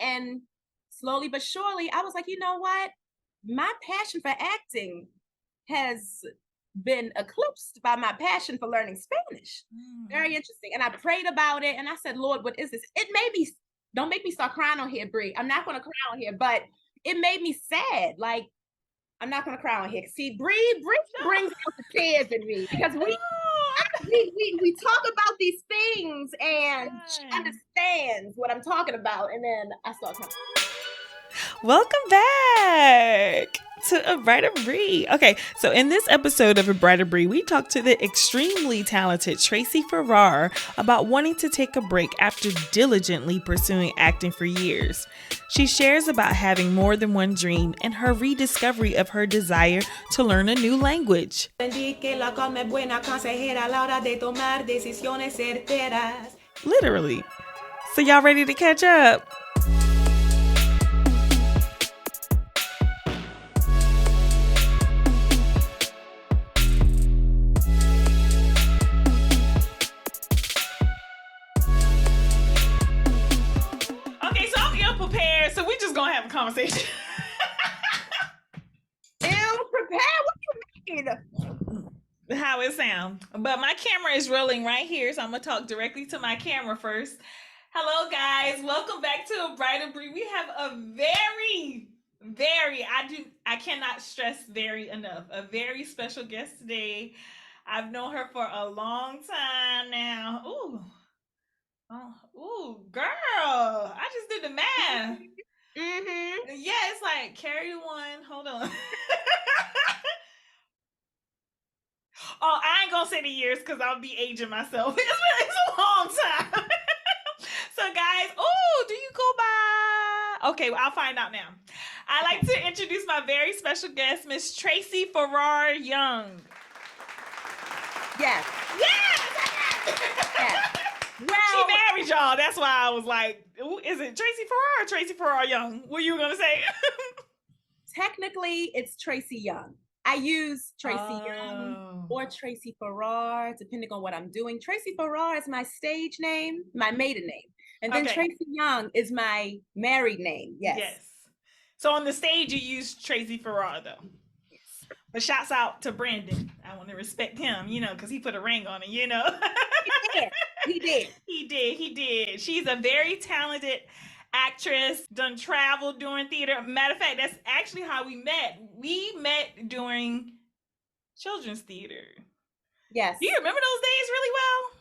And slowly but surely, I was like, you know what? My passion for acting has been eclipsed by my passion for learning Spanish. Very interesting. And I prayed about it and I said, Lord, what is this? It made me, don't make me start crying on here, Brie. I'm not going to cry on here, but it made me sad. Like, I'm not going to cry on here. See, Brie brings out the tears in me because we talk about these things and she understands what I'm talking about. And then I start crying. Welcome back to A Brighter Bree. Okay, so in this episode of A Brighter Bree, we talked to the extremely talented Tracey Farrar about wanting to take a break after diligently pursuing acting for years. She shares about having more than one dream and her rediscovery of her desire to learn a new language. Literally. So y'all ready to catch up? Gonna have a conversation. Ill prepared? What you mean? How it sound? But my camera is rolling right here, so I'm gonna talk directly to my camera first. Hello, guys. Welcome back to A Brighter Bree. We have a I cannot stress very enough, a very special guest today. I've known her for a long time now. Ooh, girl! I just did the math. Mm-hmm. Yeah, it's like carry one. Hold on. Oh, I ain't gonna say the years because I'll be aging myself. It's a long time. So, guys, do you go by? Okay, well, I'll find out now. I'd like to introduce my very special guest, Miss Tracey Farrar Young. Yes. Well, she married y'all. That's why I was like, is it Tracey Farrar or Tracey Farrar Young? What you gonna say? Technically, it's Tracey Young. I use Tracey Young or Tracey Farrar, depending on what I'm doing. Tracey Farrar is my stage name, my maiden name. And then Tracey Young is my married name. Yes. So on the stage, you use Tracey Farrar, though. Yes. But shouts out to Brandon. I want to respect him, because he put a ring on it, He did. She's a very talented actress, done travel doing theater. Matter of fact, that's actually how we met. We met during children's theater. Yes. Do you remember those days really well?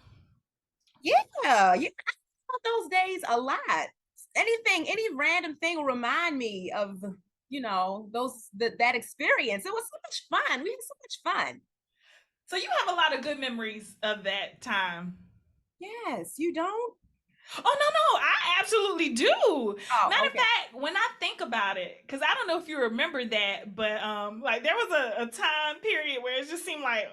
Yeah. I those days a lot. Any random thing will remind me of, that experience. It was so much fun. We had so much fun. So you have a lot of good memories of that time. Yes, you don't? Oh, no, I absolutely do. Matter of fact, when I think about it, because I don't know if you remember that, but there was a time period where it just seemed like,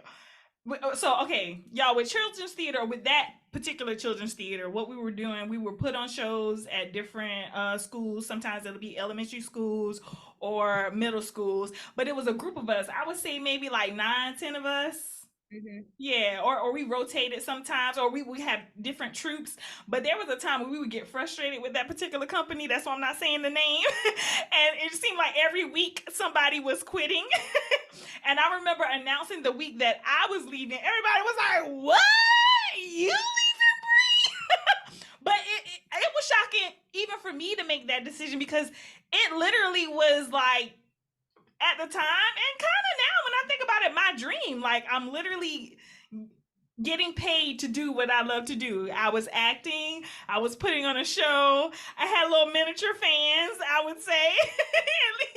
so, okay, y'all, with children's theater, with that particular children's theater, what we were doing, we were put on shows at different schools. Sometimes it'll be elementary schools or middle schools, but it was a group of us. I would say maybe like 9-10 of us. Mm-hmm. Yeah, or we rotated sometimes, or we have different troops. But there was a time when we would get frustrated with that particular company. That's why I'm not saying the name. And it seemed like every week somebody was quitting. And I remember announcing the week that I was leaving. Everybody was like, "What? You leaving, Bree?" But it was shocking even for me to make that decision, because it literally was like, at the time, and kind of now when I think about it, my dream. Like, I'm literally getting paid to do what I love to do. I was acting, I was putting on a show, I had little miniature fans, I would say.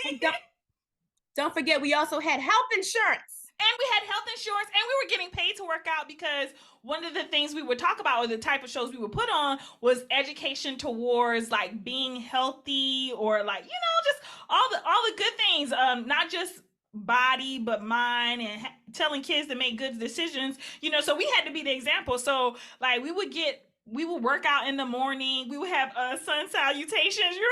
And don't forget, we also had health insurance. And we had health insurance, and we were getting paid to work out, because one of the things we would talk about, or the type of shows we would put on, was education towards like being healthy, or like, just all the good things, not just body but mind, and telling kids to make good decisions, so we had to be the example. So like we would work out in the morning, we would have sun salutations. You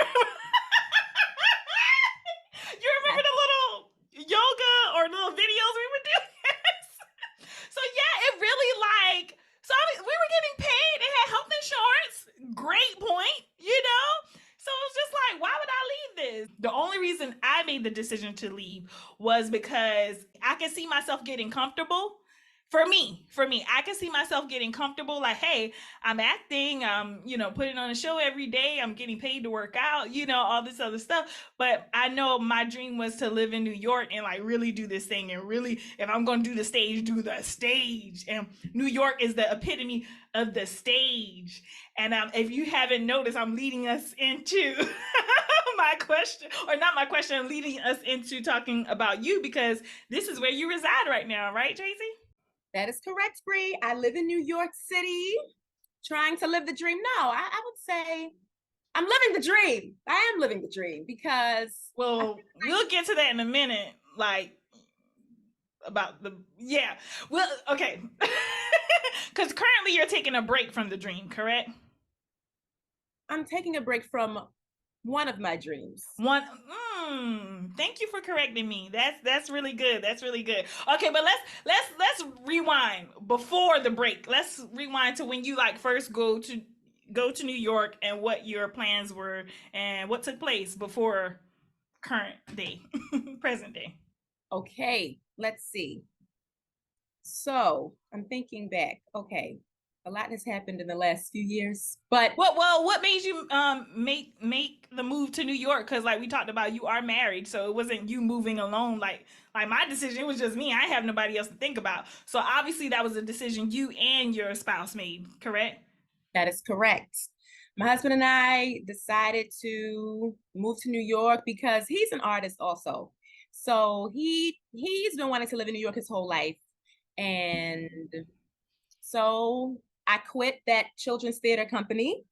remember the little yoga or little videos we would do? So yeah, it really we were getting paid and had health insurance. Great point, so it was just is the only reason I made the decision to leave was because I can see myself getting comfortable. For me, I can see myself getting comfortable. Like, hey, I'm acting, putting on a show every day. I'm getting paid to work out, all this other stuff. But I know my dream was to live in New York and like really do this thing, and really, if I'm going to do the stage, do the stage. And New York is the epitome of the stage. And if you haven't noticed, I'm leading us into my question, or not my question, I'm leading us into talking about you, because this is where you reside right now, right, Tracey? That is correct, Bree. I live in New York City, trying to live the dream. No, I would say I'm living the dream. I am living the dream because. Well, we'll get to that in a minute. Like, about the, yeah. Well, okay. Because currently you're taking a break from the dream, correct? I'm taking a break from one of my dreams. Thank you for correcting me. That's really good. That's really good. Okay, but let's rewind before the break. Let's rewind to when you like first go to New York, and what your plans were and what took place before current day, present day. Okay, let's see. So I'm thinking back. Okay, a lot has happened in the last few years, but what made you make the move to New York? Because like we talked about, you are married, so it wasn't you moving alone. Like my decision, it was just me. I have nobody else to think about. So obviously that was a decision you and your spouse made, correct? That is correct. My husband and I decided to move to New York because he's an artist also. So he's been wanting to live in New York his whole life. And so I quit that children's theater company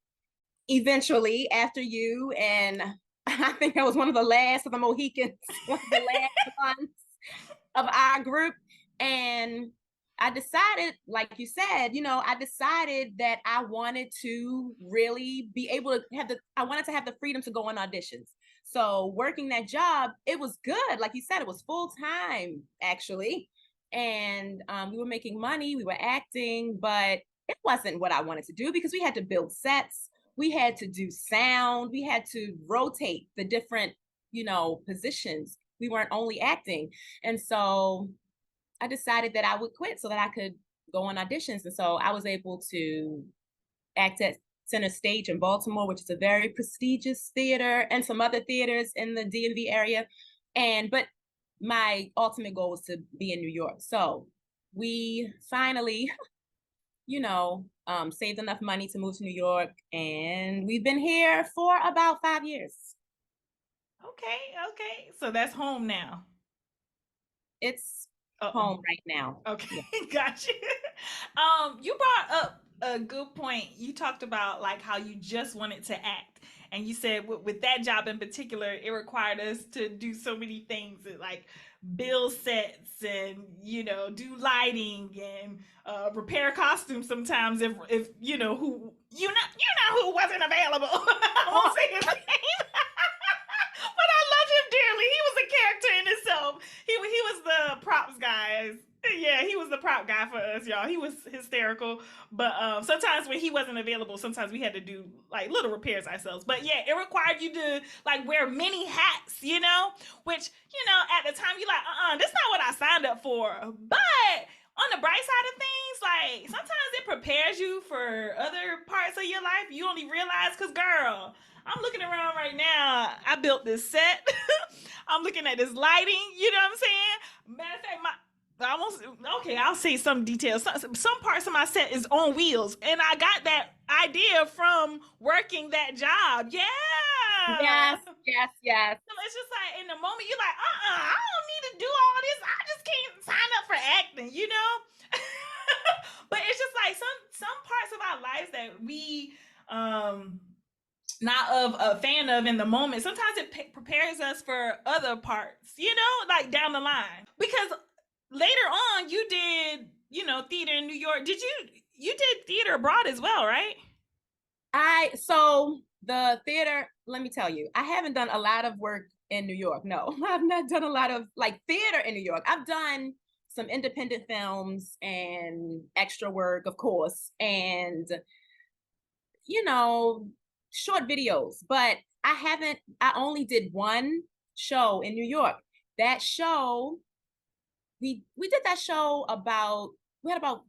eventually after you. And I think I was one of the last of the Mohicans, one of the last ones of our group. And I decided, like you said, I decided that I wanted to really be able to I wanted to have the freedom to go on auditions. So working that job, it was good. Like you said, it was full time actually. And we were making money, we were acting, but it wasn't what I wanted to do because we had to build sets, we had to do sound, we had to rotate the different, positions. We weren't only acting. And so I decided that I would quit so that I could go on auditions. And so I was able to act at Center Stage in Baltimore, which is a very prestigious theater, and some other theaters in the DMV area. But my ultimate goal was to be in New York. So we finally, saved enough money to move to New York, and we've been here for about 5 years. Okay. So that's home now. It's home right now. Okay, gotcha. You brought up a good point. You talked about like how you just wanted to act, and you said with that job in particular, it required us to do so many things, like build sets and do lighting and repair costumes sometimes if who who wasn't available. I won't say his name. But I love him dearly. He was a character in himself. He was the props guy. Yeah, he was the prop guy for us, y'all. He was hysterical. But sometimes when he wasn't available, sometimes we had to do like little repairs ourselves. But yeah, it required you to like wear many hats, which, at the time you're like, that's not what I signed up for. But on the bright side of things, like sometimes it prepares you for other parts of your life. You only realize, because girl, I'm looking around right now. I built this set. I'm looking at this lighting. You know what I'm saying? Matter of fact, I'll say some details. Some parts of my set is on wheels, and I got that idea from working that job. Yeah. Yes. So it's just like in the moment you're like, I don't need to do all this. I just can't sign up for acting, But it's just like some parts of our lives that we not a fan of in the moment. Sometimes it prepares us for other parts, like down the line. Because later on, you did, theater in New York. You did theater abroad as well, right? So the theater, let me tell you, I haven't done a lot of work in New York. No, I've not done a lot of like theater in New York. I've done some independent films and extra work, of course, and short videos, but I only did one show in New York. That show, we did that show we had about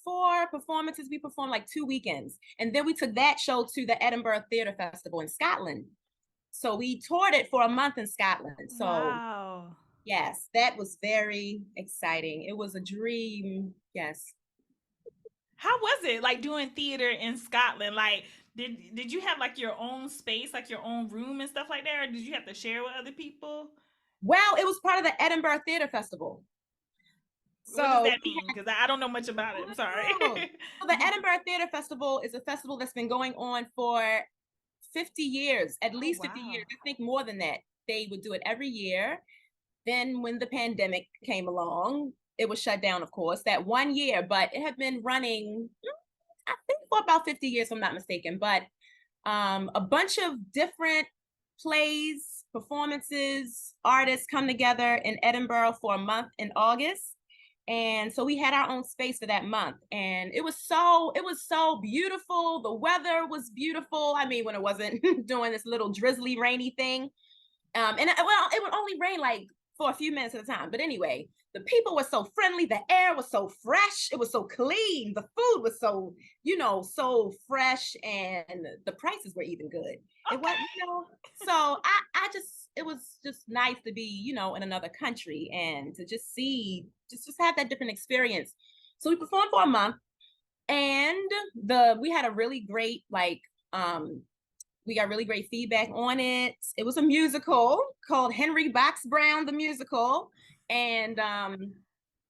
4 performances. We performed like 2 weekends. And then we took that show to the Edinburgh Theatre Festival in Scotland. So we toured it for a month in Scotland. So wow. yes, that was very exciting. It was a dream. Yes. How was it like doing theater in Scotland? Like, did you have like your own space, like your own room and stuff like that, or did you have to share with other people? Well, it was part of the Edinburgh Theatre Festival. What does that mean? Because I don't know much about it. I'm sorry. So the Edinburgh Theatre Festival is a festival that's been going on for 50 years, at least 50 years. I think more than that. They would do it every year. Then when the pandemic came along, it was shut down, of course, that 1 year, but it had been running, I think, for about 50 years, if I'm not mistaken. But a bunch of different plays, performances, artists come together in Edinburgh for a month in August. And so we had our own space for that month. And it was so beautiful. The weather was beautiful. I mean, when it wasn't doing this little drizzly, rainy thing. It would only rain like for a few minutes at a time. But anyway, the people were so friendly. The air was so fresh. It was so clean. The food was so, so fresh, and the prices were even good. Okay. It was, so it was just nice to be, in another country and to just have that different experience. So we performed for a month, and we had a really great, we got really great feedback on it. It was a musical called Henry Box Brown, the musical. And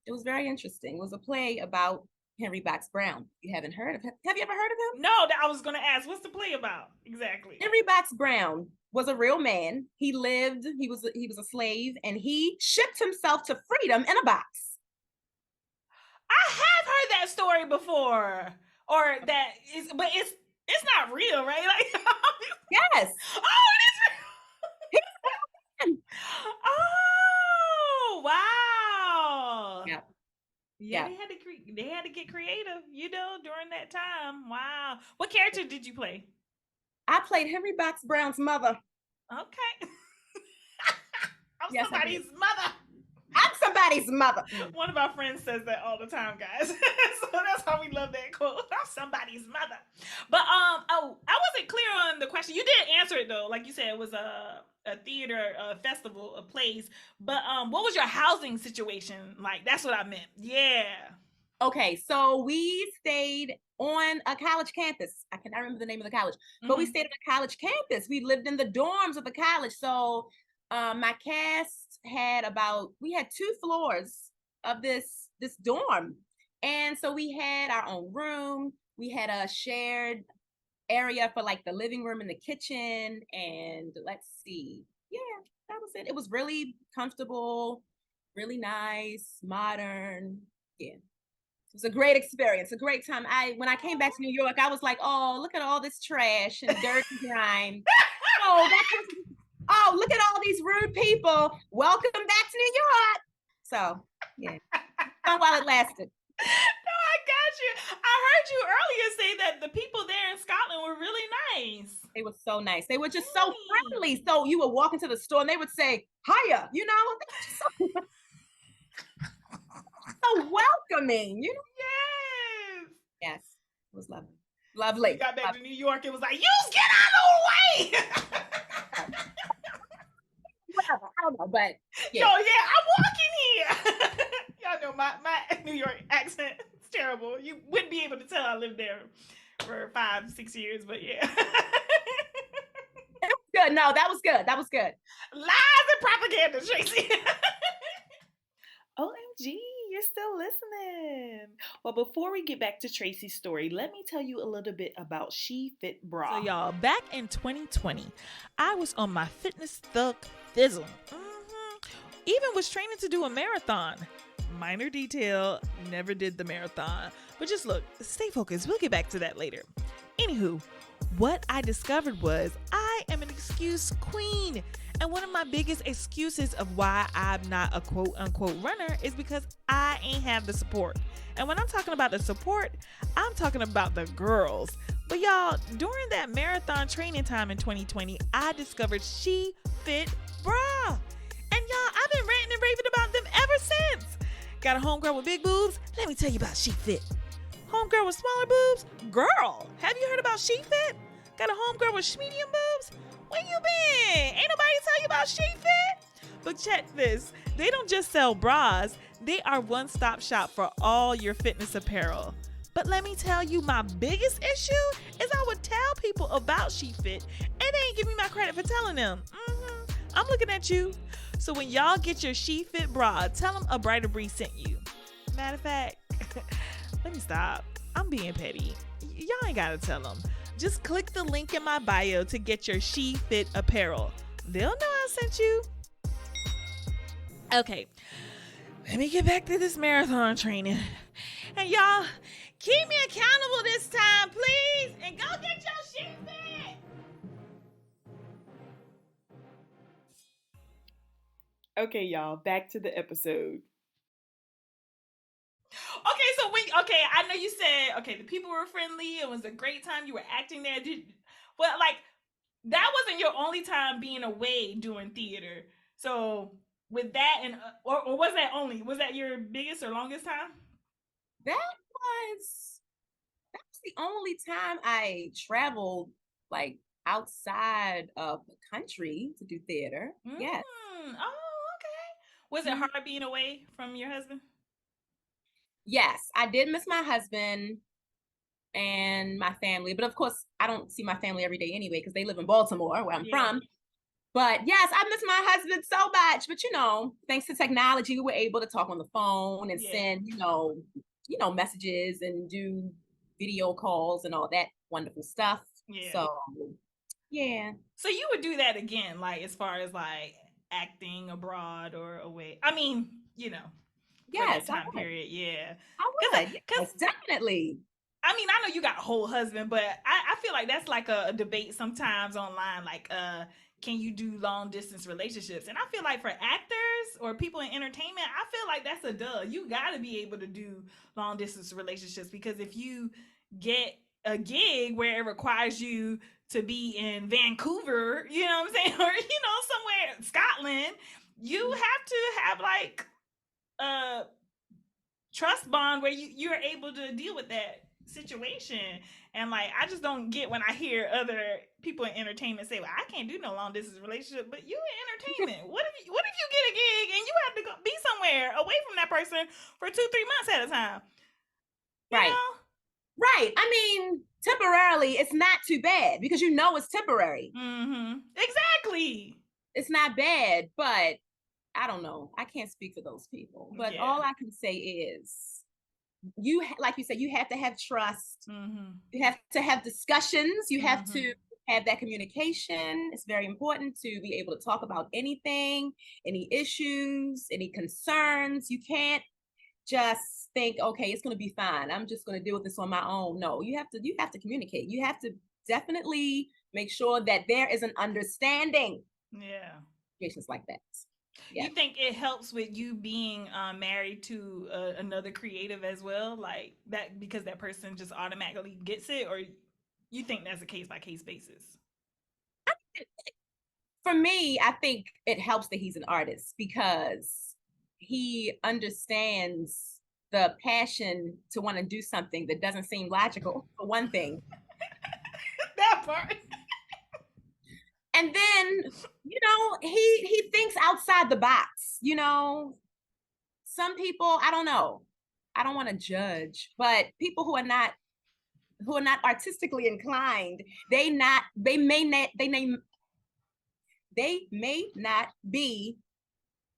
it was very interesting. It was a play about Henry Box Brown. You haven't heard of him? Have you ever heard of him? No, I was going to ask, what's the play about exactly? Henry Box Brown was a real man. He was a slave, and he shipped himself to freedom in a box. I have heard that story before, but it's not real, right? Like, yes. Oh, it is real. Oh, wow. Yeah. Yeah, they had to get creative, during that time. Wow. What character did you play? I played Henry Box Brown's mother. Okay. Somebody's mother. I'm somebody's mother. One of our friends says that all the time, guys. So that's how we love that quote. I'm somebody's mother. But I wasn't clear on the question. You did answer it though. Like you said, it was a theater, a festival of plays. But what was your housing situation like? That's what I meant. Yeah. Okay, so we stayed on a college campus. I cannot remember the name of the college, but we stayed on a college campus. We lived in the dorms of the college. So my cast we had 2 floors of this dorm. And so we had our own room. We had a shared area for like the living room and the kitchen. And let's see. Yeah, that was it. It was really comfortable, really nice, modern. Yeah. It was a great experience, a great time. When I came back to New York, I was like, oh, look at all this trash and dirt and grime. Oh, look at all these rude people. Welcome back to New York. So, yeah. Fun while it lasted. No, I got you. I heard you earlier say that the people there in Scotland were really nice. They were so nice. They were just so friendly. So you would walk into the store and they would say, hiya, so welcoming, Yes. Yes. It was lovely. Lovely. We got back to New York. It was like, you get out of the way. Whatever. I don't know, but yeah. I'm walking here. Y'all know my New York accent is terrible. You wouldn't be able to tell I lived there for 5-6 years, but yeah. It was good. No, that was good. That was good. Lies and propaganda, Tracey. OMG, you're still listening. Well, before we get back to Tracey's story, let me tell you a little bit about She Fit Bra. So y'all, back in 2020, I was on my fitness thug fizzle. Even was training to do a marathon. Minor detail, never did the marathon. But just look, stay focused. We'll get back to that later. Anywho, what I discovered was I am an excuse queen. And one of my biggest excuses of why I'm not a quote unquote runner is because I ain't have the support. And when I'm talking about the support, I'm talking about the girls, But y'all, during that marathon training time in 2020, I discovered She Fit Bra. And y'all, I've been ranting and raving about them ever since. Got a homegirl with big boobs? Let me tell you about She Fit. Homegirl with smaller boobs? Girl, have you heard about She Fit? Got a homegirl with medium boobs? Where you been? Ain't nobody tell you about She Fit? But check this. They don't just sell bras. They are one-stop shop for all your fitness apparel. But let me tell you, my biggest issue is I would tell people about She Fit and they ain't give me my credit for telling them. I'm looking at you. So when y'all get your She Fit bra, tell them a Brighter Bree sent you. Matter of fact, let me stop. I'm being petty. Y'all ain't gotta tell them. Just click the link in my bio to get your She Fit apparel. They'll know I sent you. Okay, let me get back to this marathon training. And y'all, keep me accountable this time, please. And go get your She Fit. Okay, y'all, back to the episode. Okay, I know you said, okay, the people were friendly. It was a great time. You were acting there. But like, that wasn't your only time being away doing theater. So with that, and or was that your biggest or longest time? That was the only time I traveled like outside of the country to do theater. Yes. Oh, okay. Was it hard being away from your husband? Yes, I did miss my husband and my family, but of course I don't see my family every day anyway because they live in Baltimore where I'm from. But yes, I miss my husband so much. But thanks to technology, we were able to talk on the phone and send messages and do video calls and all that wonderful stuff. So So you would do that again, like as far as like acting abroad or away? I mean, yes, time period. Yeah, I would. Yes, definitely. I mean, I know you got a whole husband, but I feel like that's like a debate sometimes online. Like, can you do long distance relationships? And I feel like for actors or people in entertainment, I feel like that's a duh. You got to be able to do long distance relationships because if you get a gig where it requires you to be in Vancouver, you know what I'm saying, or somewhere Scotland, you have to have like a trust bond where you're able to deal with that situation. And like, I just don't get when I hear other people in entertainment say, well, I can't do no long distance relationship, but you in entertainment. What if you get a gig and you have to go be somewhere away from that person for 2-3 months at a time? Right. I mean, temporarily, it's not too bad because it's temporary. Exactly. It's not bad, but I don't know. I can't speak for those people. But all I can say is, like you said, you have to have trust. You have to have discussions. You have to have that communication. It's very important to be able to talk about anything, any issues, any concerns. You can't just think, okay, it's going to be fine. I'm just going to deal with this on my own. No, you have to communicate. You have to definitely make sure that there is an understanding. Situations like that. You think it helps with you being married to another creative as well, like that, because that person just automatically gets it, or you think that's a case-by-case basis? For me, I think it helps that he's an artist because he understands the passion to want to do something that doesn't seem logical, for one thing. That part. And then, he thinks outside the box. Some people, I don't know. I don't want to judge, but people who are not artistically inclined, they may not be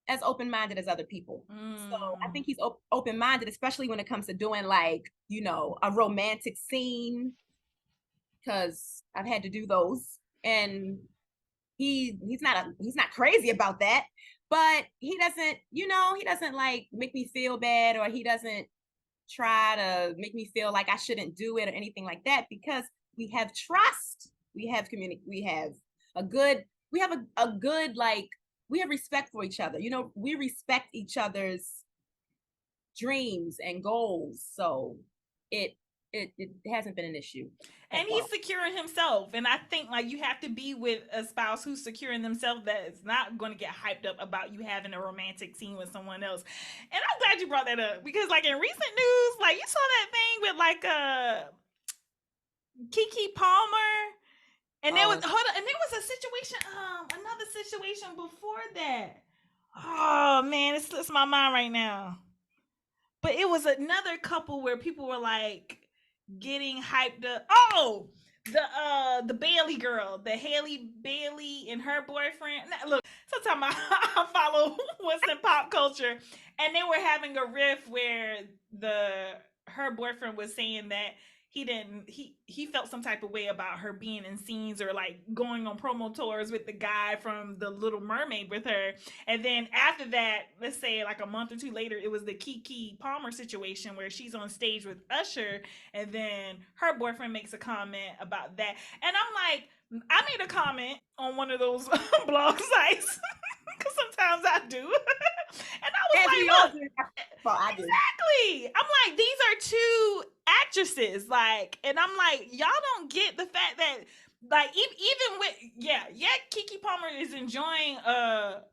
as open-minded as other people. So I think he's open-minded, especially when it comes to doing like, a romantic scene, because I've had to do those, and he's not crazy about that, but he doesn't like make me feel bad, or he doesn't try to make me feel like I shouldn't do it or anything like that, because we have trust, we have we have respect for each other. We respect each other's dreams and goals. So it it hasn't been an issue. And he's securing himself. And I think like you have to be with a spouse who's securing themselves that is not going to get hyped up about you having a romantic scene with someone else. And I'm glad you brought that up because like in recent news, like you saw that thing with like Keke Palmer. And there was a situation, another situation before that. Oh man, it slips my mind right now. But it was another couple where people were like getting hyped up. Oh, the Bailey girl, the Haley Bailey and her boyfriend. Now, look, sometimes I follow what's in pop culture, and they were having a riff where her boyfriend was saying that he felt some type of way about her being in scenes or like going on promo tours with the guy from The Little Mermaid with her. And then after that, let's say like a month or two later, it was the Keke Palmer situation where she's on stage with Usher and then her boyfriend makes a comment about that. And I'm like, I made a comment on one of those blog sites because sometimes I do. And I was exactly. I'm like, these are two actresses, like, and I'm like, y'all don't get the fact that, like, even with, Keke Palmer is enjoying a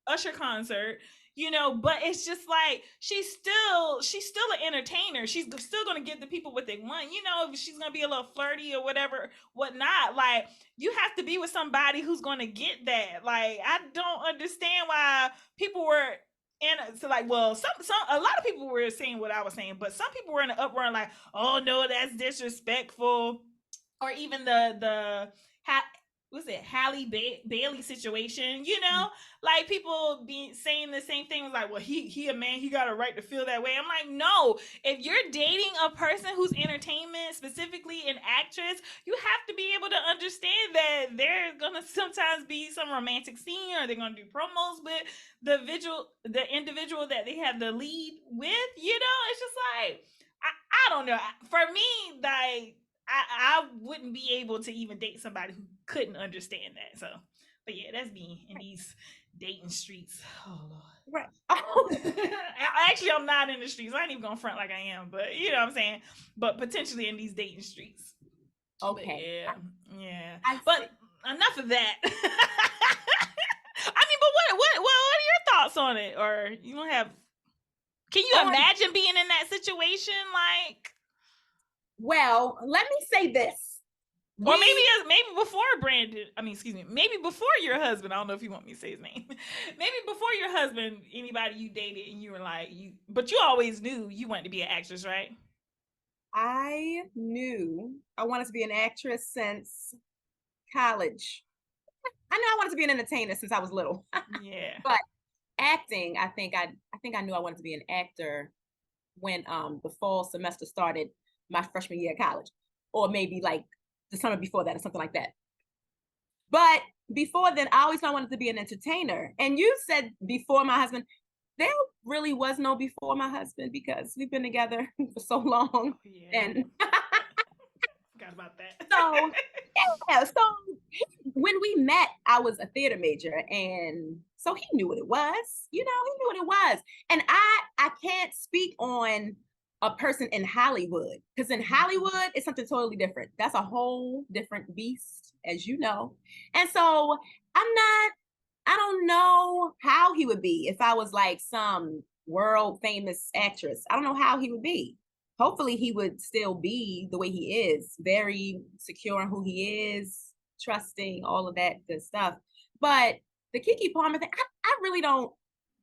Usher concert, you know, but it's just like she's still an entertainer. She's still gonna give the people what they want, you know. If she's gonna be a little flirty or whatnot, like you have to be with somebody who's gonna get that. Like I don't understand why people were a lot of people were saying what I was saying, but some people were in an uproar like, oh no, that's disrespectful, or even Halle Bailey situation, you know, like people be saying the same thing, like, well, he a man, he got a right to feel that way. I'm like, no, if you're dating a person who's entertainment, specifically an actress, you have to be able to understand that there's gonna sometimes be some romantic scene, or they're gonna do promos with the individual that they have the lead with, you know. It's just like, I don't know. For me, like, I wouldn't be able to even date somebody who couldn't understand that. So, but yeah, that's me in these dating streets. Oh Lord. Right. Oh. Actually, I'm not in the streets. I ain't even gonna front like I am, but you know what I'm saying. But potentially in these dating streets. Okay. But yeah. But enough of that. I mean, but what are your thoughts on it? Or you don't have? Can you imagine being in that situation, like? Well, let me say this. Or maybe before Brandon, maybe before your husband, I don't know if you want me to say his name. Maybe before your husband, anybody you dated and you were like, but you always knew you wanted to be an actress, right? I knew I wanted to be an actress since college. I knew I wanted to be an entertainer since I was little. Yeah. But acting, I think I knew I wanted to be an actor when the fall semester started my freshman year of college, or maybe like the summer before that or something like that. But before then, I always knew I wanted to be an entertainer. And you said before my husband, there really was no before my husband because we've been together for so long. Oh, yeah. And forgot about that. So when we met, I was a theater major, and so he knew what it was. You know, he knew what it was. And I can't speak on a person in Hollywood, because in Hollywood it's something totally different. That's a whole different beast, as you know. And so I don't know how he would be if I was like some world famous actress. I don't know how he would be. Hopefully he would still be the way he is, very secure in who he is, trusting, all of that good stuff. But the Keke Palmer thing, I really don't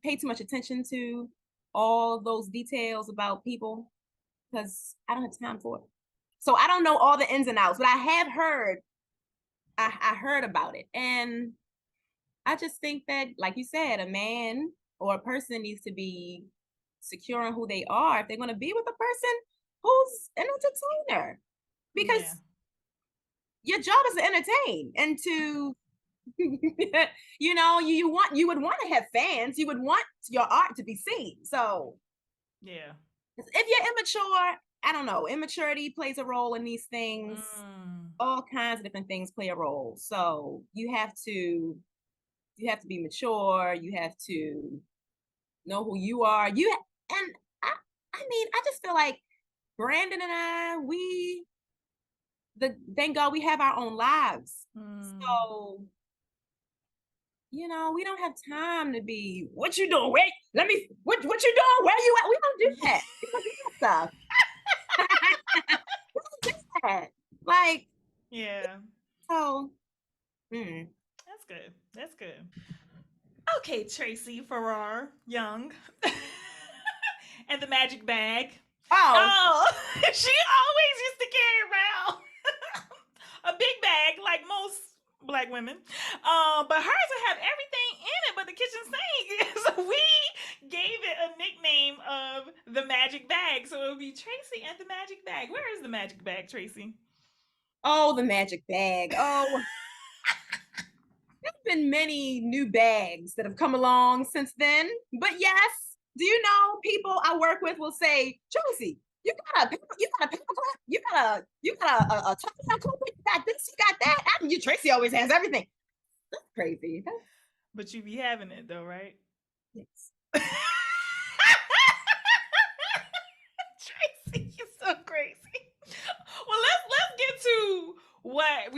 pay too much attention to all those details about people because I don't have time for it. So I don't know all the ins and outs, but I have heard, I heard about it. And I just think that, like you said, a man or a person needs to be secure in who they are if they're going to be with a person who's an entertainer, because your job is to entertain and to you know, you would want to have fans, you would want your art to be seen. So yeah, if you're immature, I don't know, immaturity plays a role in these things. All kinds of different things play a role. So you have to be mature, you have to know who you are. I mean, I just feel like Brandon and I, thank God we have our own lives. So, we don't have time to be, what you doing? Wait, what you doing? Where you at? We don't do that. We don't do that stuff. We don't do that. Like, yeah. So, That's good. That's good. Okay, Tracey Farrar, Young, and the magic bag. Oh, she always used to carry around a big bag like most Black women, but hers would have everything in it but the kitchen sink. So we gave it a nickname of the magic bag. So it would be Tracey and the magic bag. Where is the magic bag, Tracey? Oh, the magic bag. Oh, there's been many new bags that have come along since then. But yes, do you know people I work with will say, Tracey, you got a paper clip, you got a top clip, you got this, you got that. You Tracey always has everything. That's crazy. But you be having it though, right? Yes. Tracey, you're so crazy. Well, let's get to what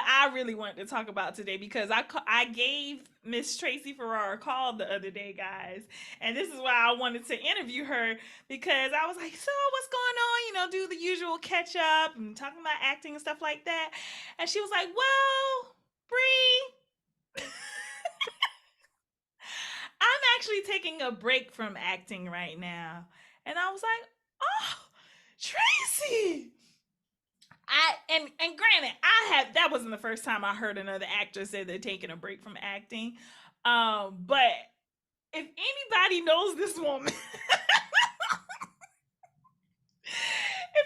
I really wanted to talk about today, because I gave Miss Tracey Farrar a call the other day, guys, and this is why I wanted to interview her, because I was like, so what's going on? Do the usual catch up and talking about acting and stuff like that, and she was like, well, Bree, I'm actually taking a break from acting right now. And I was like, oh, Tracey. And granted, that wasn't the first time I heard another actor say they're taking a break from acting. But if anybody knows this woman, if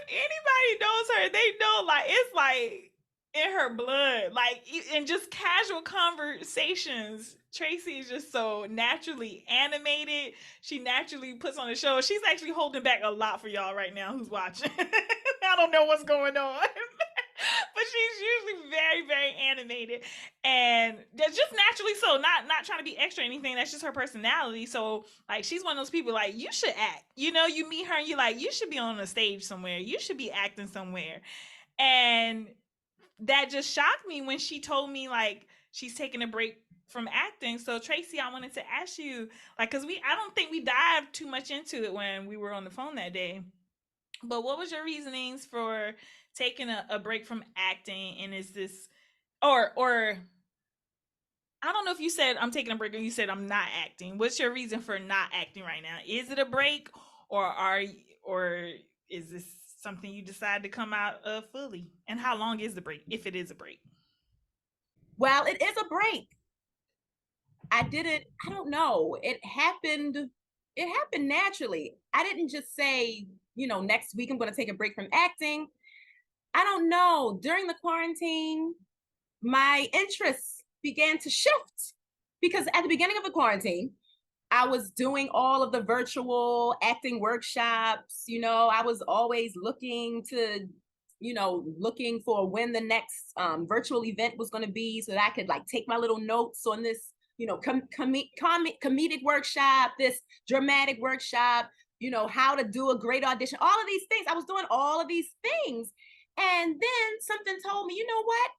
anybody knows her, they know, like, it's like in her blood, like in just casual conversations. Tracey is just so naturally animated. She naturally puts on a show. She's actually holding back a lot for y'all right now who's watching. I don't know what's going on. But she's usually very, very animated, and that's just naturally so. Not trying to be extra or anything. That's just her personality. So, like, she's one of those people, like, you should act. You meet her and you're like, you should be on a stage somewhere. You should be acting somewhere. And that just shocked me when she told me, like, she's taking a break from acting. So, Tracey, I wanted to ask you, like, because I don't think we dived too much into it when we were on the phone that day. But what was your reasonings for taking a break from acting? And is this, or I don't know if you said I'm taking a break or you said I'm not acting. What's your reason for not acting right now? Is it a break, or is this something you decide to come out of fully? And how long is the break, if it is a break? Well, it is a break. I did it, I don't know. It happened naturally. I didn't just say, next week I'm going to take a break from acting. I don't know. During the quarantine, my interests began to shift, because at the beginning of the quarantine, I was doing all of the virtual acting workshops. I was always looking for when the next virtual event was going to be, so that I could, like, take my little notes on this, comedic workshop, this dramatic workshop, how to do a great audition, all of these things. I was doing all of these things. And then something told me, you know what?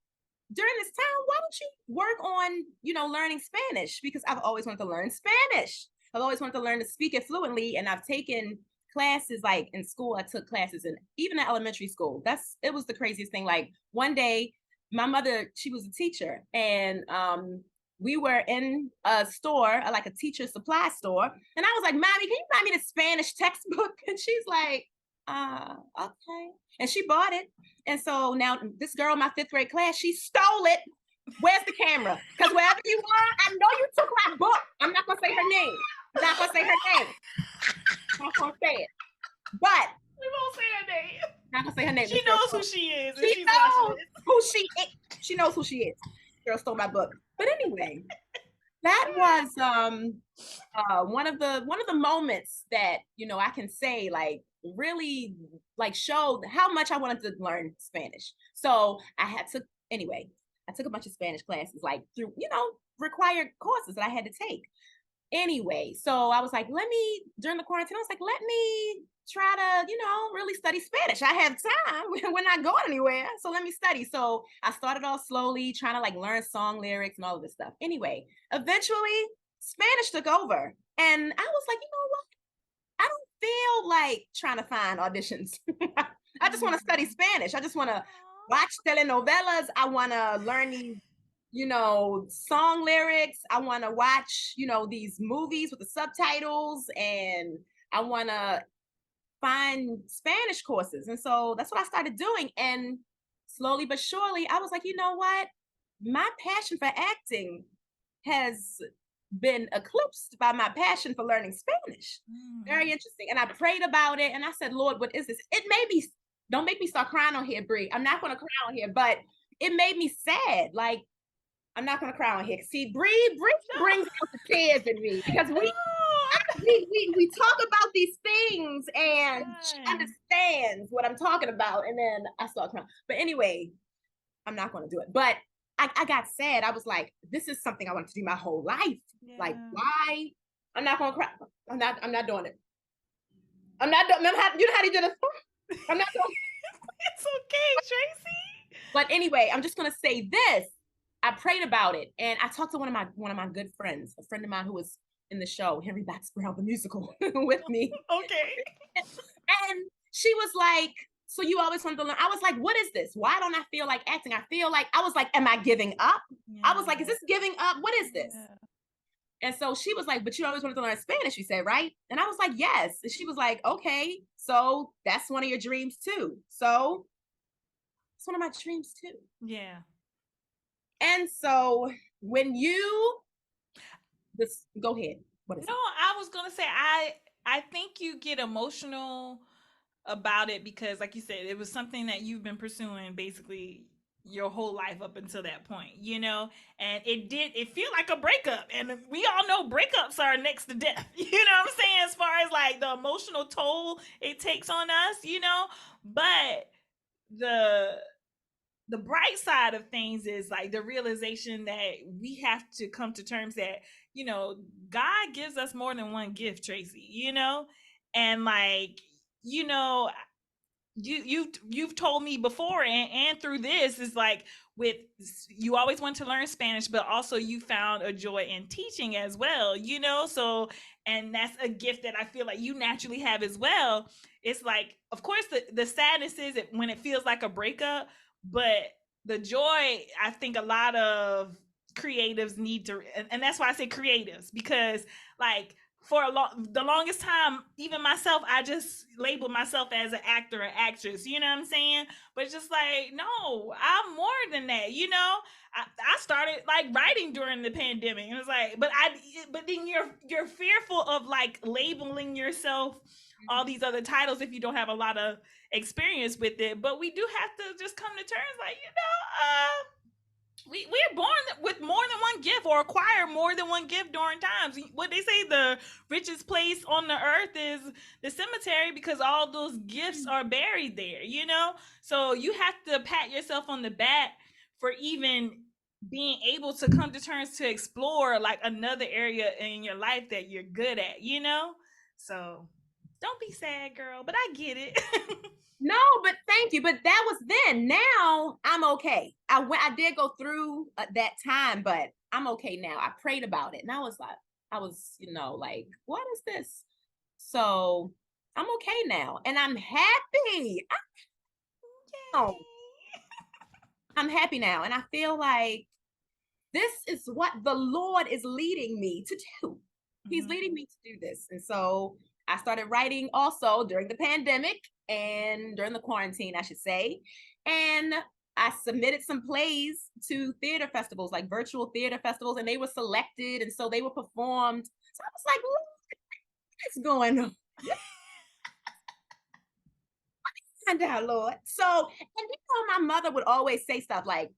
During this time, why don't you work on, learning Spanish? Because I've always wanted to learn Spanish. I've always wanted to learn to speak it fluently. And I've taken classes, like in school. I took classes, and even in elementary school. It was the craziest thing. Like, one day, my mother, she was a teacher, and we were in a store, like a teacher supply store. And I was like, Mommy, can you buy me the Spanish textbook? And she's like, okay. And she bought it. And so now this girl in my 5th grade class, she stole it. Where's the camera? Because wherever you are, I know you took my book. I'm not going to say her name. I'm not going to say her name. I'm not going to say it. But we won't say her name. I'm not going to say her name. She knows who she is. She knows who she is. She knows who she is. Girl stole my book. But anyway, that was one of the moments that, I can say, like, really, like, showed how much I wanted to learn Spanish. So I took a bunch of Spanish classes, like, through, required courses that I had to take. Anyway, so I was like, during the quarantine, I was like, let me try to, really study Spanish. I have time. We're not going anywhere. So let me study. So I started off slowly, trying to like learn song lyrics and all of this stuff. Anyway, eventually Spanish took over. And I was like, you know what? I don't feel like trying to find auditions. I just want to study Spanish. I just want to watch telenovelas. I want to learn these, song lyrics. I want to watch, these movies with the subtitles, and I want to find Spanish courses. And so that's what I started doing. And slowly but surely, I was like, you know what? My passion for acting has been eclipsed by my passion for learning Spanish. Very interesting. And I prayed about it and I said, Lord, what is this? It made me, don't make me start crying on here, Bree. I'm not going to cry on here, but it made me sad. Like, I'm not going to cry on here. See, Bree brings out the tears in me because we talk about these things and she understands what I'm talking about. And then I start crying. But anyway, I'm not going to do it. But I got sad. I was like, this is something I wanted to do my whole life. Yeah. Like, why? I'm not going to cry. I'm not doing it. I'm not doing, you know how to do this? I'm not doing it. It's okay, Tracey. But anyway, I'm just going to say this. I prayed about it. And I talked to one of my good friends, a friend of mine who was in the show, Henry Bax Brown, the musical, with me. Okay. And she was like, so you always wanted to learn. I was like, what is this? Why don't I feel like acting? I was like, am I giving up? Yeah. I was like, is this giving up? What is this? Yeah. And so she was like, but you always wanted to learn Spanish, you said, right? And I was like, yes. And she was like, okay, so that's one of your dreams too. So it's one of my dreams too. Yeah. And so when go ahead. What is it? I was going to say, I think you get emotional about it because, like you said, it was something that you've been pursuing basically your whole life up until that point, and it feel like a breakup, and we all know breakups are next to death, you know what I'm saying, as far as like the emotional toll it takes on us, but the bright side of things is like the realization that we have to come to terms that, God gives us more than one gift, Tracey, and like, you've told me before and through this is like you always want to learn Spanish, but also you found a joy in teaching as well, so, and that's a gift that I feel like you naturally have as well. It's like, of course, the sadness is when it feels like a breakup, but the joy, I think a lot of creatives need to, and that's why I say creatives, because like for the longest time, even myself, I just labeled myself as an actor or actress, you know what I'm saying? But it's just like, no, I'm more than that, I started like writing during the pandemic, and it was like, but then you're fearful of like labeling yourself all these other titles if you don't have a lot of experience with it. But we do have to just come to terms, like, we're born with more than one gift, or acquire more than one gift during times. What they say, the richest place on the earth is the cemetery, because all those gifts are buried there, So you have to pat yourself on the back for even being able to come to terms to explore like another area in your life that you're good at, So don't be sad, girl, but I get it. No, but thank you. But that was then. Now I'm okay. I did go through that time, but I'm okay now. I prayed about it, and I was like, like, what is this? So I'm okay now, and I'm happy. I'm happy now, and I feel like this is what the Lord is leading me to do. Mm-hmm. He's leading me to do this, and so I started writing also during the pandemic and during the quarantine, I should say. And I submitted some plays to theater festivals, like virtual theater festivals, and they were selected. And so they were performed. So I was like, what's going on? Find out, Lord. So, and my mother would always say stuff like,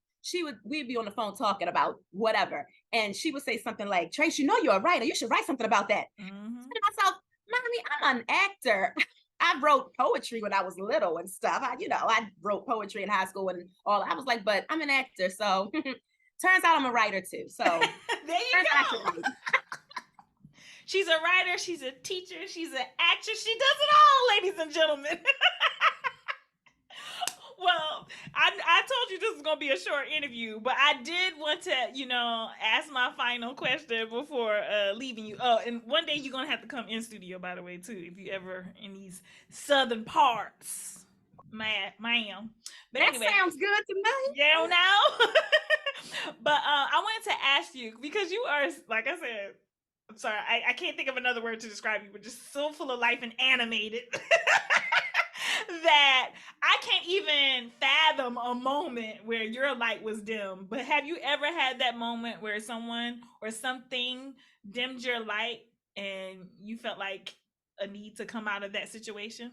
we'd be on the phone talking about whatever. And she would say something like, Trace, you're a writer. You should write something about that. Mm-hmm. I myself, Mommy, I'm an actor. I wrote poetry when I was little and stuff. I wrote poetry in high school and all. I was like, but I'm an actor. So turns out I'm a writer too. So there you go. She's a writer, she's a teacher, she's an actress. She does it all, ladies and gentlemen. Well, I told you this was going to be a short interview, but I did want to, ask my final question before leaving you. Oh, and one day you're going to have to come in studio, by the way, too, if you ever in these southern parts. Ma'am. But That anyway, sounds good to me. yeah, now. But I wanted to ask you, because you are, like I said, I'm sorry, I can't think of another word to describe you, but just so full of life and animated. That I can't even fathom a moment where your light was dim. But have you ever had that moment where someone or something dimmed your light and you felt like a need to come out of that situation?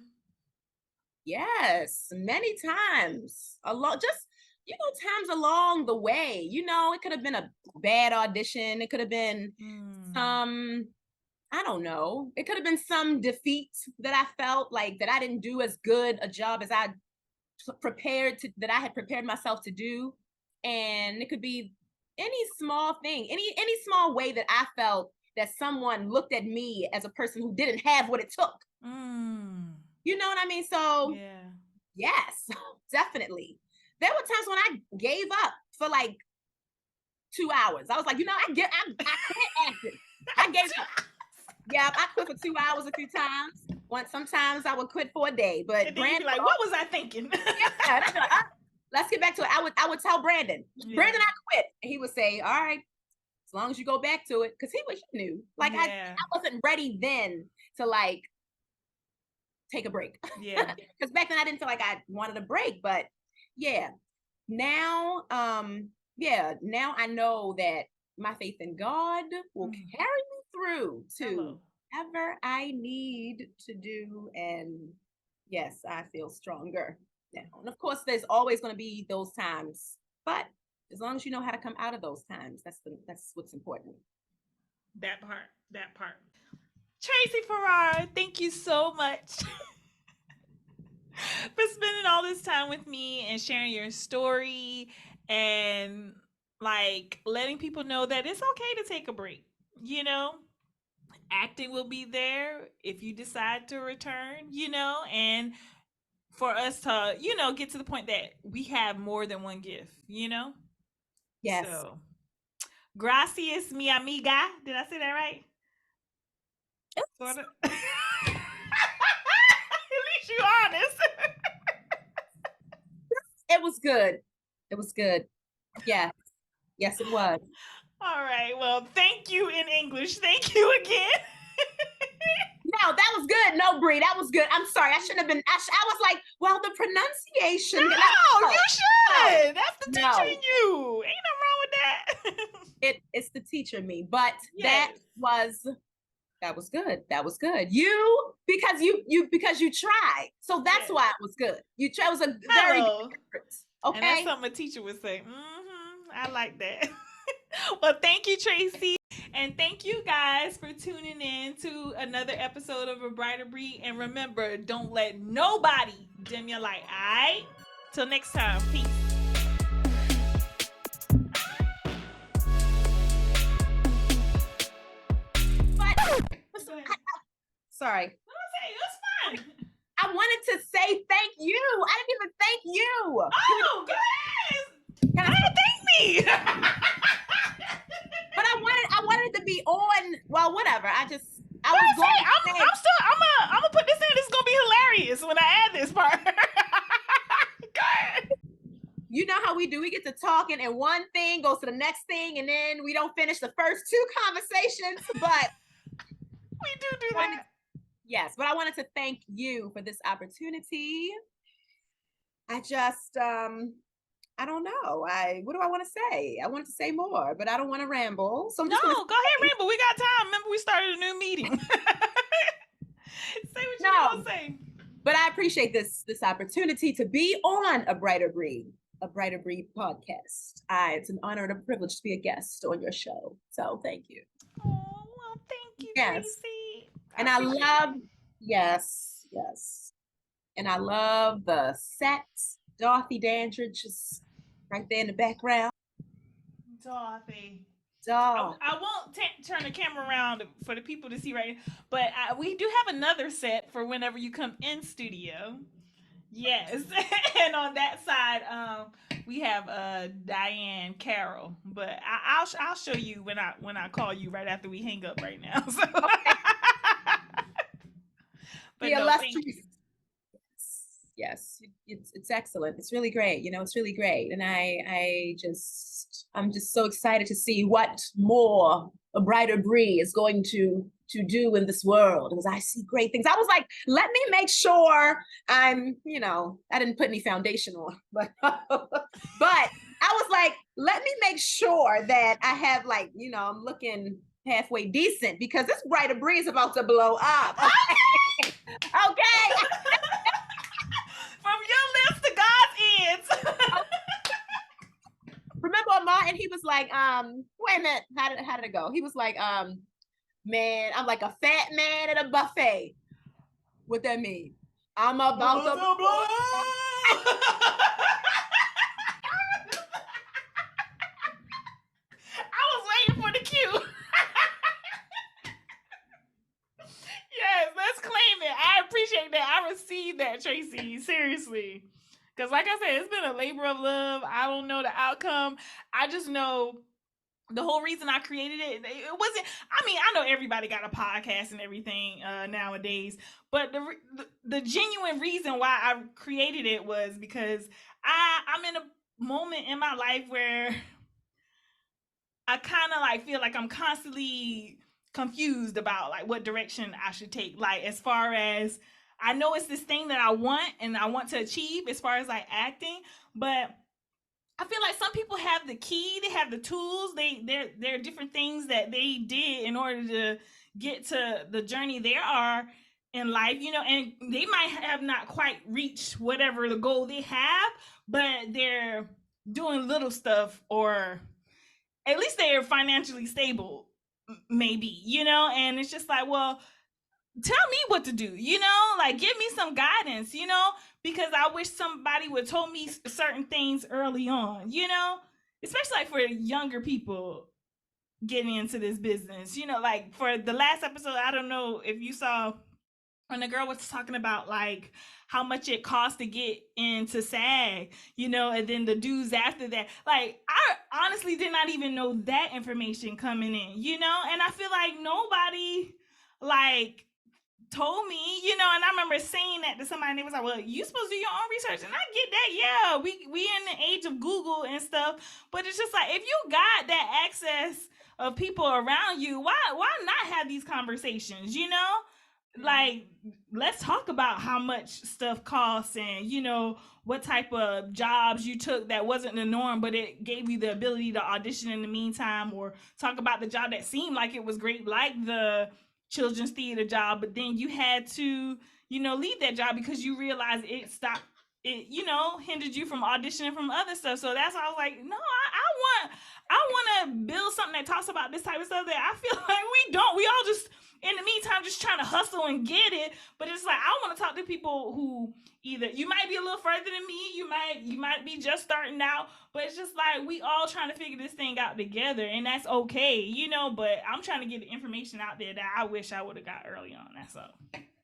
Yes, many times. Times along the way. It could have been a bad audition. It could have been some, I don't know. It could have been some defeat that I felt like that I didn't do as good a job as I had prepared myself to do. And it could be any small thing, any small way that I felt that someone looked at me as a person who didn't have what it took. You know what I mean? So Yeah. yes, definitely. There were times when I gave up for like 2 hours. I was like, I quit acting. I gave up. Yeah, I quit for 2 hours a few times. Sometimes I would quit for a day, but and then you'd be like, what was I thinking? Yeah, let's get back to it. I would tell Brandon, Brandon, I quit. And he would say, all right, as long as you go back to it. Because he knew. Like I wasn't ready then to like take a break. Yeah. Because back then I didn't feel like I wanted a break. But yeah. Now now I know that my faith in God will carry me through to whatever I need to do. And yes, I feel stronger now. And of course, there's always going to be those times, but as long as you know how to come out of those times, that's what's important. That part. Tracey Farrar, thank you so much for spending all this time with me and sharing your story and like letting people know that it's okay to take a break. Acting will be there if you decide to return, and for us to, get to the point that we have more than one gift, Yes. So, gracias, mi amiga. Did I say that right? Sort of. At least you're honest. It was good. It was good. Yeah. Yes, it was. All right. Well, thank you in English. Thank you again. No, that was good. No, Bree, that was good. I'm sorry. I shouldn't have been. I was like, well, the pronunciation. No, you should. That's the teacher in you. Ain't nothing wrong with that. It's the teacher in me. But that was good. That was good. You because you tried. So that's why it was good. You tried. It was a very good difference. Okay. And that's something a teacher would say. I like that. Well, thank you, Tracey. And thank you guys for tuning in to another episode of A Brighter Bree. And remember, don't let nobody dim your light, all right? Till next time, peace. Sorry. It's fine. I wanted to say thank you. I didn't even thank you. Oh, go ahead. Thank me. But I wanted to be on. Well, whatever. I'm gonna put this in. This is gonna be hilarious when I add this part. Go ahead. You know how we do. We get to talking and one thing goes to the next thing, and then we don't finish the first two conversations. But we do that. Yes, but I wanted to thank you for this opportunity. I just I don't know. What do I want to say? I want to say more, but I don't want to ramble. So go ahead, ramble. We got time. Remember, we started a new meeting. Say what you want to say. But I appreciate this opportunity to be on A Brighter Bree podcast. It's an honor and a privilege to be a guest on your show. So thank you. Oh, well, thank you, Tracey. And I love, yes. And I love the set. Dorothy Dandridge is right there in the background. Doll. I won't turn the camera around for the people to see right now, but we do have another set for whenever you come in studio. Yes, and on that side, we have Diane Carroll, but I'll show you when I call you right after we hang up right now. So. Okay. But The no, thank you. illustrious. Yes, it's excellent. It's really great. It's really great, and I'm just so excited to see what more a brighter Bree is going to do in this world, because I see great things. I was like, let me make sure I'm, I didn't put any foundation on, but but I was like, let me make sure that I have, like, I'm looking halfway decent, because this brighter Bree is about to blow up. Okay. Okay. From your lips to God's ears. Remember Martin? He was like, wait a minute, how did it go? He was like, man, I'm like a fat man at a buffet. What that mean? I'm about to blow. I was waiting for the cue. Yes, let's claim it. I appreciate that. I received that, Tracey. Seriously. Because like I said, it's been a labor of love. I don't know the outcome. I just know the whole reason I created it wasn't, I know everybody got a podcast and everything nowadays, but the genuine reason why I created it was because I'm in a moment in my life where I kind of like feel like I'm constantly confused about like what direction I should take. Like, as far as I know, it's this thing that I want and I want to achieve as far as like acting, but I feel like some people have the key, they have the tools, there are different things that they did in order to get to the journey they are in life, and they might have not quite reached whatever the goal they have, but they're doing little stuff, or at least they're financially stable, maybe, and it's just like, well, tell me what to do, like give me some guidance, because I wish somebody would told me certain things early on, especially like for younger people getting into this business, like for the last episode, I don't know if you saw when the girl was talking about like how much it costs to get into SAG, and then the dues after that. Like, I honestly did not even know that information coming in, and I feel like nobody like told me, and I remember saying that to somebody, and they was like, well, you supposed to do your own research, and I get that. Yeah, we in the age of Google and stuff, but it's just like, if you got that access of people around you, why not have these conversations, like, let's talk about how much stuff costs, and what type of jobs you took that wasn't the norm, but it gave you the ability to audition in the meantime, or talk about the job that seemed like it was great, like the children's theater job, but then you had to leave that job because you realized it stopped, it hindered you from auditioning from other stuff. So that's why I was like, no, I want to build something that talks about this type of stuff that I feel like we all just in the meantime just trying to hustle and get it. But it's like, I want to talk to people who either you might be a little further than me, you might be just starting out, but it's just like we all trying to figure this thing out together, and that's okay, but I'm trying to get the information out there that I wish I would have got early on. That's all.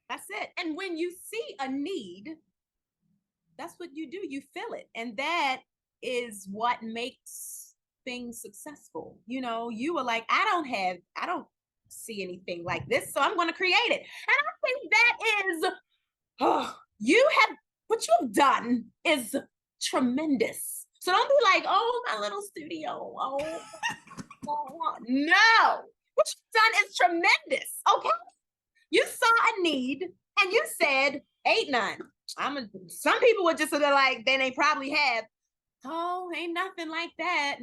That's it. And when you see a need, that's what you do, you fill it, and that is what makes things successful. You were like, I don't see anything like this, so I'm going to create it. And I think that is what you have done is tremendous. So don't be like, oh, my little studio. Oh, no. What you've done is tremendous. Okay. You saw a need and you said, ain't none. Some people would just sort of like, then they probably have, oh, ain't nothing like that.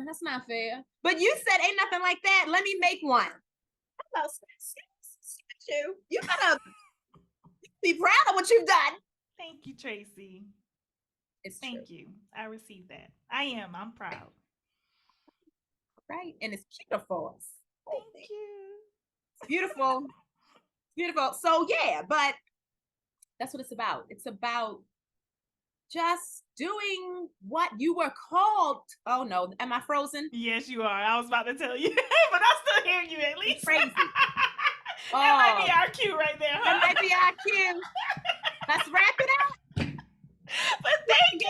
That's not fair. But you said, ain't nothing like that. Let me make one. Hello, you gotta be proud of what you've done. Thank you, Tracey. Thank you. I received that. I'm proud. Right. And it's beautiful. Thank you. It's beautiful. Beautiful. So yeah, but that's what it's about. It's about just doing what you were called. Oh no, am I frozen? Yes, you are. I was about to tell you, but I still hear you at least. Crazy. That might be our cue right there, huh? That might be our cue. Let's wrap it up. But thank you.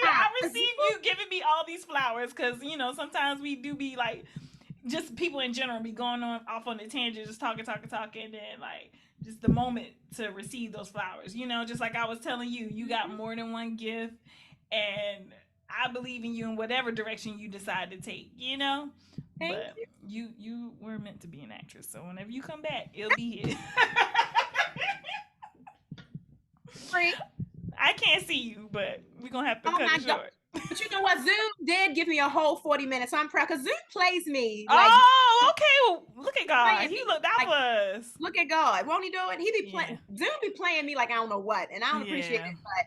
I receive you giving me all these flowers, because sometimes we do be like, just people in general be going off on the tangent, just talking, and then like just the moment to receive those flowers. Just like I was telling you, you got more than one gift, and I believe in you in whatever direction you decide to take. Thank but you were meant to be an actress, so whenever you come back, it'll be here. Free. I can't see you, but we're gonna have to cut it short. But you know what? Zoom did give me a whole 40 minutes. So I'm proud because Zoom plays me. Okay. Well, look at God. He looked out for us. Look at God. Won't he do it? He be playing. Zoom be playing me like I don't know what, and I don't appreciate it. But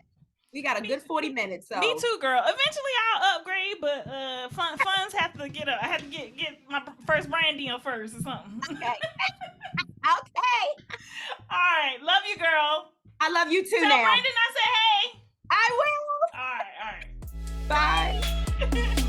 we got a good 40 minutes. So me too, girl. Eventually I'll upgrade, but funds have to get up. I have to get my first brand deal first or something. Okay. Okay. All right. Love you, girl. I love you too. Tell now. Brandon I said hey. I will. All right. Bye.